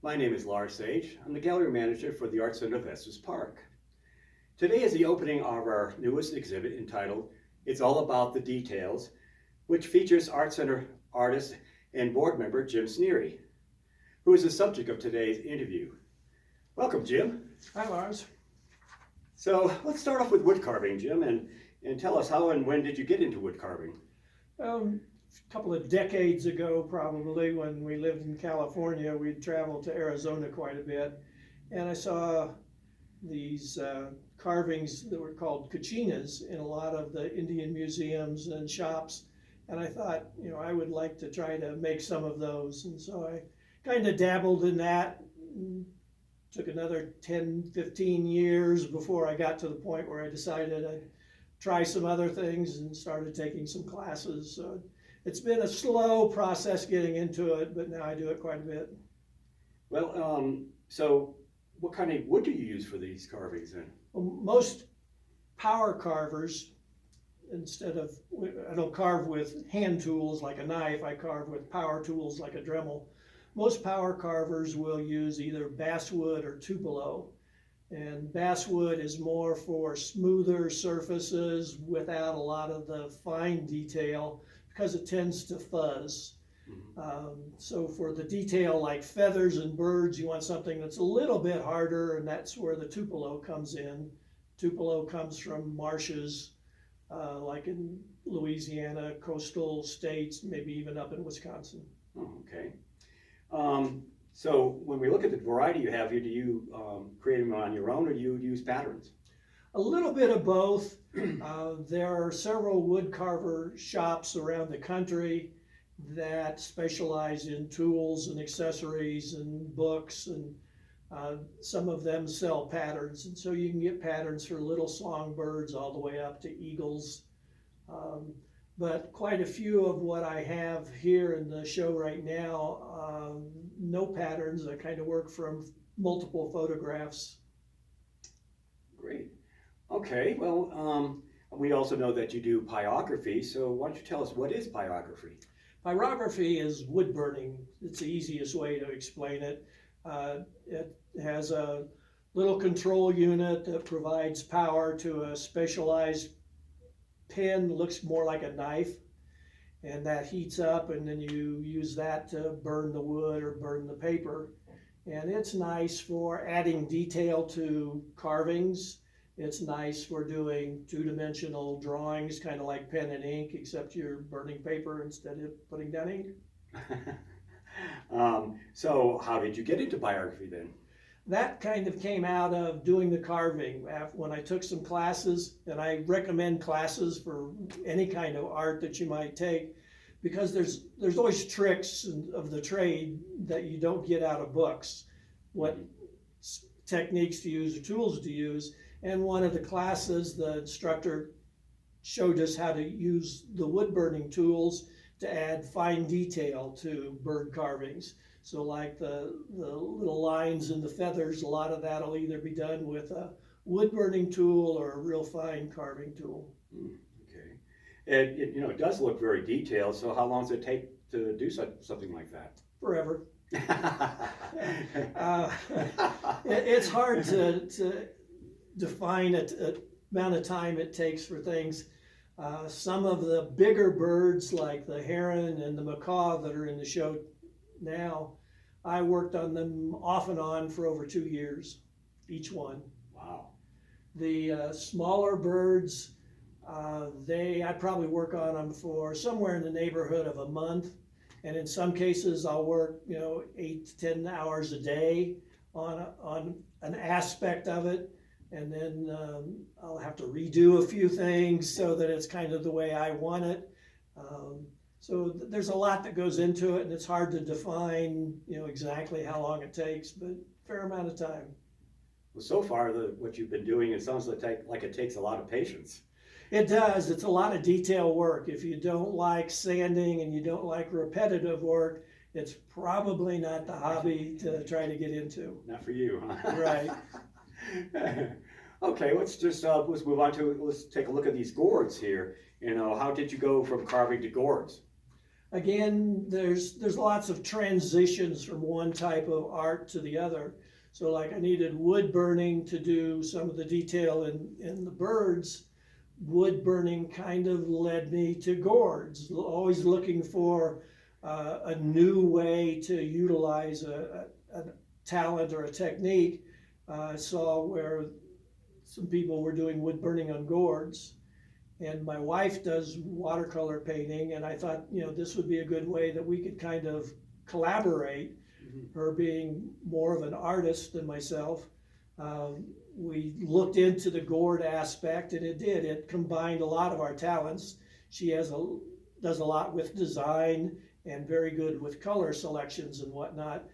My name is Lars Sage. I'm the gallery manager for the Art Center of Estes Park. Today is the opening of our newest exhibit entitled It's All About the Details, which features Art Center artist and board member Jim Sneary, who is the subject of today's interview. Welcome, Jim. Hi, Lars. So let's start off with wood carving, Jim, and tell us how and when did you get into wood carving? A couple of decades ago, probably, when we lived in California, we'd traveled to Arizona quite a bit, and I saw these carvings that were called kachinas in a lot of the Indian museums and shops, and I thought, I would like to try to make some of those, and so I kind of dabbled in that. Took another 10, 15 years before I got to the point where I decided I'd try some other things and started taking some classes. So it's been a slow process getting into it, but now I do it quite a bit. Well, so what kind of wood do you use for these carvings then? Well, most power carvers, I don't carve with hand tools like a knife, I carve with power tools like a Dremel. Most power carvers will use either basswood or tupelo. And basswood is more for smoother surfaces without a lot of the fine detail because it tends to fuzz. So for the detail like feathers and birds, you want something that's a little bit harder, and that's where the tupelo comes in. Tupelo comes from marshes, like in Louisiana, coastal states, maybe even up in Wisconsin. Oh, okay. So when we look at the variety you have here, do you create them on your own or do you use patterns? A little bit of both. There are several wood carver shops around the country that specialize in tools and accessories and books, and some of them sell patterns. And so you can get patterns for little songbirds all the way up to eagles. But quite a few of what I have here in the show right now, no patterns. I kind of work from multiple photographs. Great. Okay, well, we also know that you do pyrography, so why don't you tell us what is pyrography? Pyrography is wood burning. It's the easiest way to explain it. It has a little control unit that provides power to a specialized pen, looks more like a knife, and that heats up, and then you use that to burn the wood or burn the paper. And it's nice for adding detail to carvings. It's nice for doing two-dimensional drawings, kind of like pen and ink, except you're burning paper instead of putting down ink. So how did you get into pyrography then? That kind of came out of doing the carving. When I took some classes, and I recommend classes for any kind of art that you might take, because there's always tricks of the trade that you don't get out of books, what techniques to use or tools to use. And one of the classes, the instructor showed us how to use the wood burning tools to add fine detail to bird carvings. So like the little lines and the feathers, a lot of that will either be done with a wood burning tool or a real fine carving tool. Okay. And it does look very detailed, so how long does it take to do something like that? Forever. It's hard to define the amount of time it takes for things. Some of the bigger birds like the heron and the macaw that are in the show now, I worked on them off and on for over 2 years, each one. Wow. The smaller birds, I probably work on them for somewhere in the neighborhood of a month. And in some cases, I'll work, 8 to 10 hours a day on an aspect of it. And then I'll have to redo a few things so that it's kind of the way I want it. So there's a lot that goes into it, and it's hard to define, exactly how long it takes, but a fair amount of time. Well, so far, what you've been doing, it sounds like it takes a lot of patience. It does. It's a lot of detail work. If you don't like sanding and you don't like repetitive work, it's probably not the hobby to try to get into. Not for you, huh? Right. Okay, let's move on to, let's take a look at these gourds here. How did you go from carving to gourds? again, there's lots of transitions from one type of art to the other. So like I needed wood burning to do some of the detail in the birds. Wood burning kind of led me to gourds, always looking for a new way to utilize a talent or a technique. I saw where some people were doing wood burning on gourds, and my wife does watercolor painting, and I thought, this would be a good way that we could kind of collaborate, her being more of an artist than myself. We looked into the gourd aspect, and it combined a lot of our talents. She does a lot with design and very good with color selections and whatnot,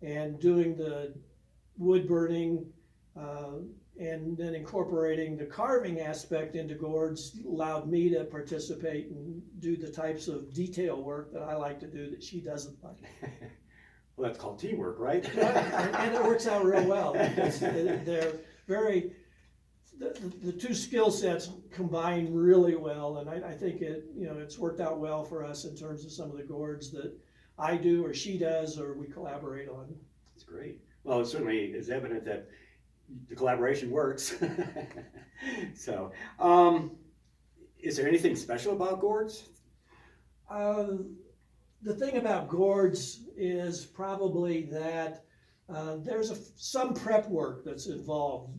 and doing the wood burning and then incorporating the carving aspect into gourds allowed me to participate and do the types of detail work that I like to do that she doesn't like. Well, that's called teamwork, right? And it works out real well. They're very, the two skill sets combine really well, and I think it's worked out well for us in terms of some of the gourds that I do or she does or we collaborate on. That's great. Well, it certainly is evident that the collaboration works. So, is there anything special about gourds? The thing about gourds is probably that there's some prep work that's involved.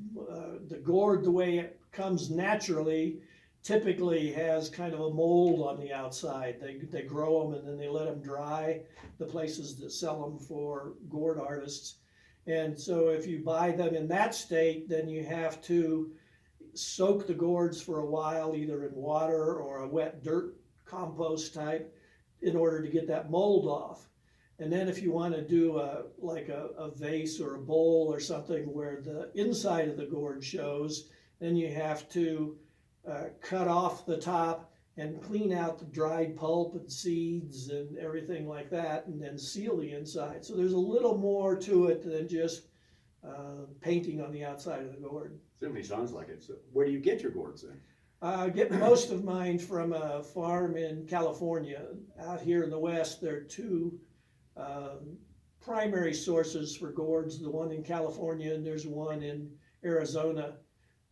The gourd, the way it comes naturally, typically has kind of a mold on the outside. They grow them and then they let them dry, the places that sell them for gourd artists. And so if you buy them in that state, then you have to soak the gourds for a while, either in water or a wet dirt compost type, in order to get that mold off. And then if you want to do like a vase or a bowl or something where the inside of the gourd shows, then you have to cut off the top and clean out the dried pulp and seeds and everything like that, and then seal the inside. So there's a little more to it than just painting on the outside of the gourd. Certainly sounds like it. So where do you get your gourds then? I get most of mine from a farm in California. Out here in the West, there are two primary sources for gourds, the one in California and there's one in Arizona.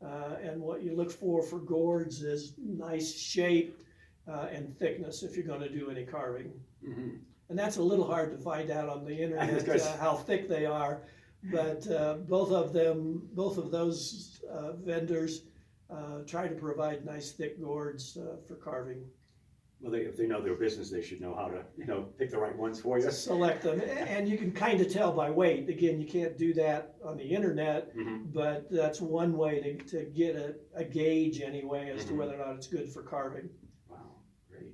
And what you look for gourds is nice shape and thickness if you're going to do any carving. Mm-hmm. And that's a little hard to find out on the internet how thick they are, but both of those vendors try to provide nice thick gourds for carving. Well, if they know their business, they should know how to, pick the right ones for you. Select them, and you can kind of tell by weight. Again, you can't do that on the internet, mm-hmm. but that's one way to get a gauge anyway as mm-hmm. to whether or not it's good for carving. Wow, great.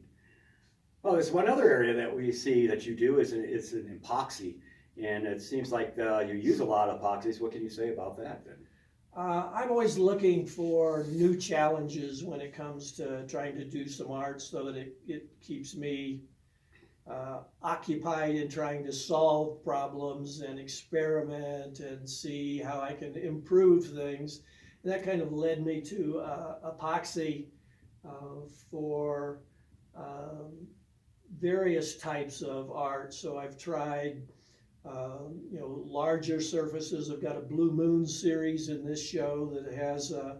Well, there's one other area that we see that you do is it's an epoxy, and it seems like you use a lot of epoxies. What can you say about that then? I'm always looking for new challenges when it comes to trying to do some art so that it keeps me occupied in trying to solve problems and experiment and see how I can improve things. And that kind of led me to epoxy for various types of art. So I've tried larger surfaces. I've got a Blue Moon series in this show that has a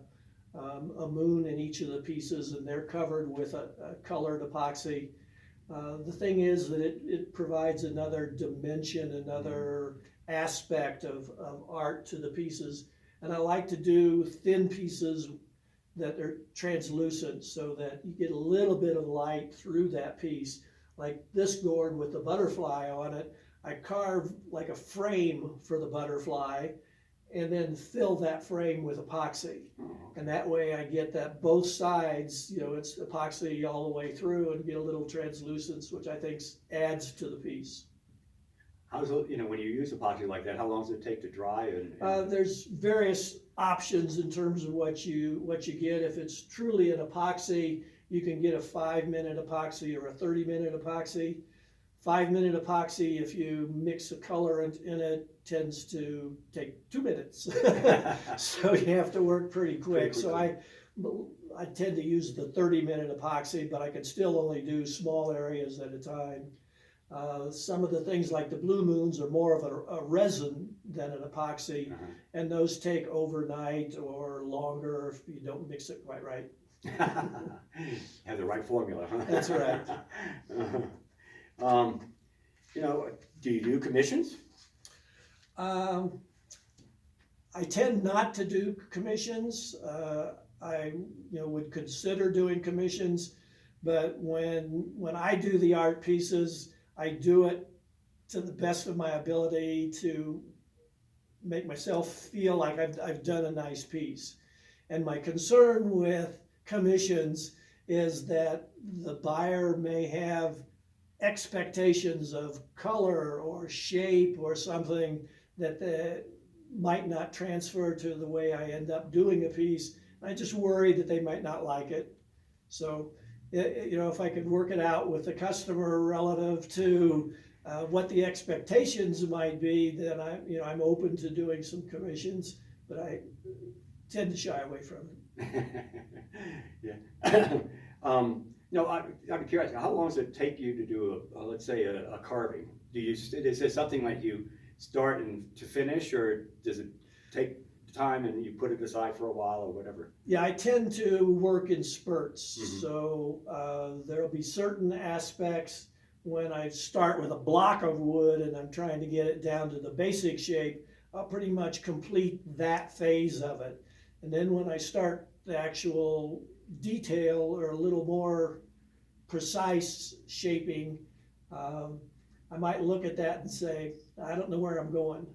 moon in each of the pieces, and they're covered with a colored epoxy. The thing is that it provides another dimension, another aspect of art to the pieces. And I like to do thin pieces that are translucent so that you get a little bit of light through that piece. Like this gourd with the butterfly on it, I carve like a frame for the butterfly and then fill that frame with epoxy. And that way I get that both sides, it's epoxy all the way through and get a little translucence, which I think adds to the piece. How's it, when you use epoxy like that, how long does it take to dry? There's various options in terms of what you get. If it's truly an epoxy, you can get a 5-minute epoxy or a 30-minute epoxy. 5-minute epoxy, if you mix a color in it, tends to take 2 minutes. So you have to work pretty quick. So I tend to use the 30-minute epoxy, but I can still only do small areas at a time. Some of the things like the Blue Moons are more of a resin than an epoxy, and those take overnight or longer if you don't mix it quite right. Have the right formula, huh? That's right. You know, do you do commissions? I tend not to do commissions. I would consider doing commissions, but when I do the art pieces, I do it to the best of my ability to make myself feel like I've done a nice piece. And my concern with commissions is that the buyer may have expectations of color or shape or something that they might not transfer to the way I end up doing a piece. I just worry that they might not like it. So, if I could work it out with the customer relative to what the expectations might be, then I'm open to doing some commissions, but I tend to shy away from it. Yeah. I'm curious, how long does it take you to do let's say a carving? Is it something like you start and to finish, or does it take time and you put it aside for a while or whatever? Yeah, I tend to work in spurts. So there'll be certain aspects when I start with a block of wood and I'm trying to get it down to the basic shape, I'll pretty much complete that phase of it. And then when I start the actual detail or a little more precise shaping, I might look at that and say, I don't know where I'm going.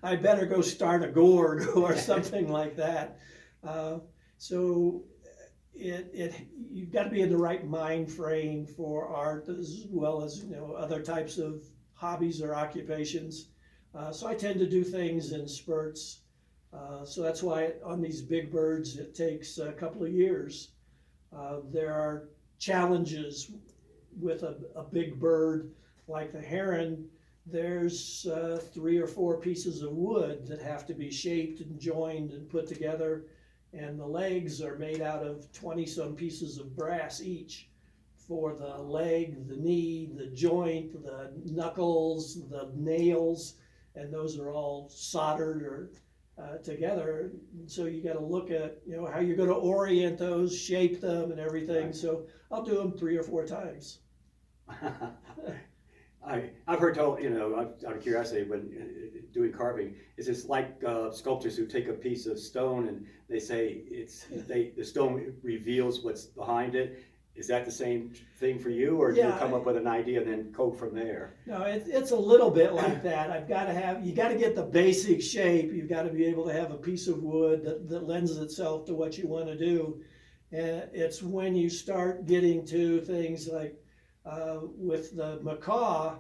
I better go start a gourd or something like that. So you've got to be in the right mind frame for art as well as other types of hobbies or occupations. So I tend to do things in spurts. So that's why on these big birds it takes a couple of years. There are challenges with a big bird like the heron. There's 3 or 4 pieces of wood that have to be shaped and joined and put together, and the legs are made out of 20-some pieces of brass each for the leg, the knee, the joint, the knuckles, the nails, and those are all soldered or together. So you got to look at how you're going to orient those, shape them, and everything. Right. So I'll do them 3 or 4 times. I've heard told, out of curiosity, when doing carving, is it's like sculptors who take a piece of stone and they say the stone reveals what's behind it. Is that the same thing for you, or do you come up with an idea and then go from there? No, it's a little bit like that. You got to get the basic shape. You've got to be able to have a piece of wood that lends itself to what you want to do. And it's when you start getting to things like with the macaw,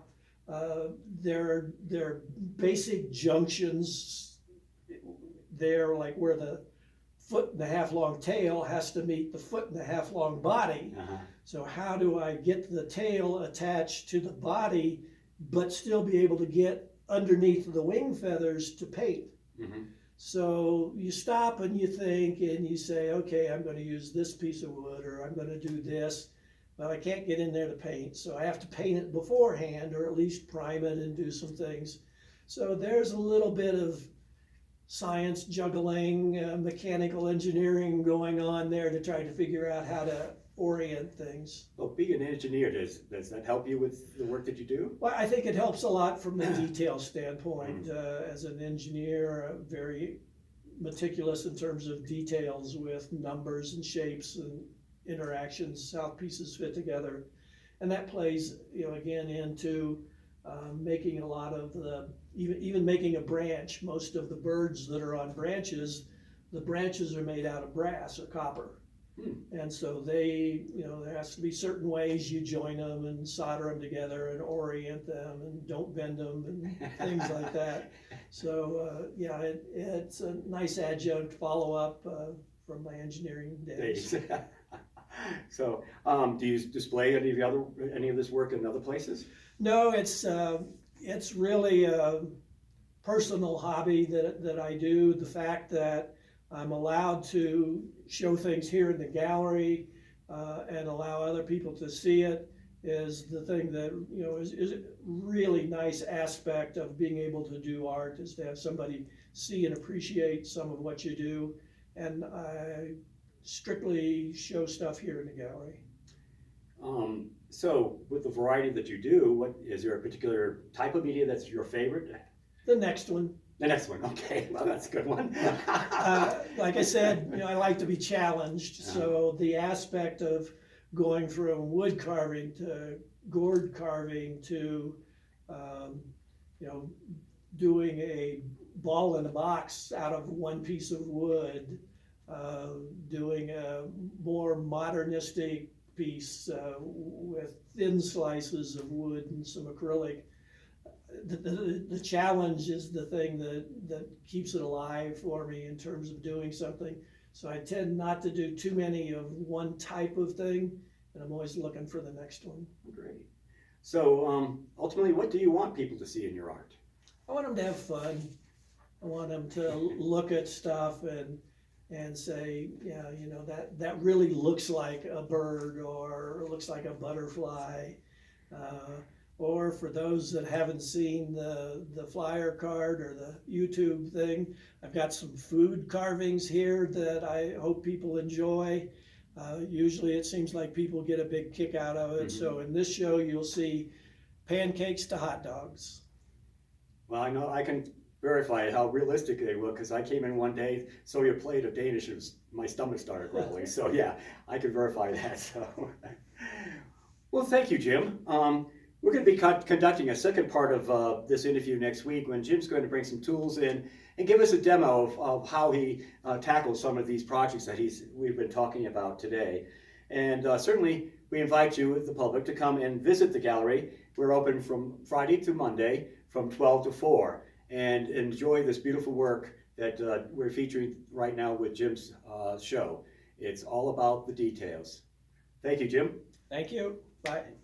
their basic junctions, they're like where the 1.5 foot long tail has to meet the 1.5 foot long body. So how do I get the tail attached to the body but still be able to get underneath the wing feathers to paint? So you stop and you think and you say, okay, I'm going to use this piece of wood, or I'm going to do this. Well, I can't get in there to paint, so I have to paint it beforehand, or at least prime it and do some things. So there's a little bit of science juggling, mechanical engineering going on there to try to figure out how to orient things. Well, being an engineer, does that help you with the work that you do? Well, I think it helps a lot from the detail standpoint. As an engineer, very meticulous in terms of details with numbers and shapes and interactions, how pieces fit together. And that plays, again, into making a lot of even making a branch. Most of the birds that are on branches, the branches are made out of brass or copper. And so they, there has to be certain ways you join them and solder them together and orient them and don't bend them and things like that. So it's a nice adjunct follow-up from my engineering days. So, do you display any of this work in other places? No, it's really a personal hobby that I do. The fact that I'm allowed to show things here in the gallery and allow other people to see it is the thing that, you know, is a really nice aspect of being able to do art, is to have somebody see and appreciate some of what you do. And I strictly show stuff here in the gallery. So with the variety that you do, what is there a particular type of media that's your favorite? The next one. The next one, okay, well, that's a good one. Like I said, you know, I like to be challenged, so the aspect of going from wood carving to gourd carving to, you know, doing a ball in a box out of one piece of wood, doing a more modernistic piece with thin slices of wood and some acrylic. The challenge is the thing that keeps it alive for me in terms of doing something. So I tend not to do too many of one type of thing, and I'm always looking for the next one. Great. So ultimately, what do you want people to see in your art? I want them to have fun. I want them to look at stuff and say, yeah, you know, that really looks like a bird or looks like a butterfly. Or for those that haven't seen the flyer card or the YouTube thing, I've got some food carvings here that I hope people enjoy. Usually it seems like people get a big kick out of it. So in this show, you'll see pancakes to hot dogs. Well, I know I can verify how realistic they look, because I came in one day, saw your plate of Danish, and my stomach started growling. So yeah, I can verify that. So, well, thank you, Jim. We're going to be conducting a second part of this interview next week, when Jim's going to bring some tools in and give us a demo of how he tackles some of these projects that we've been talking about today. And certainly we invite you, the public, to come and visit the gallery. We're open from Friday to Monday from 12 to 4, and enjoy this beautiful work that we're featuring right now with Jim's show. It's all about the details. Thank you, Jim. Thank you. Bye.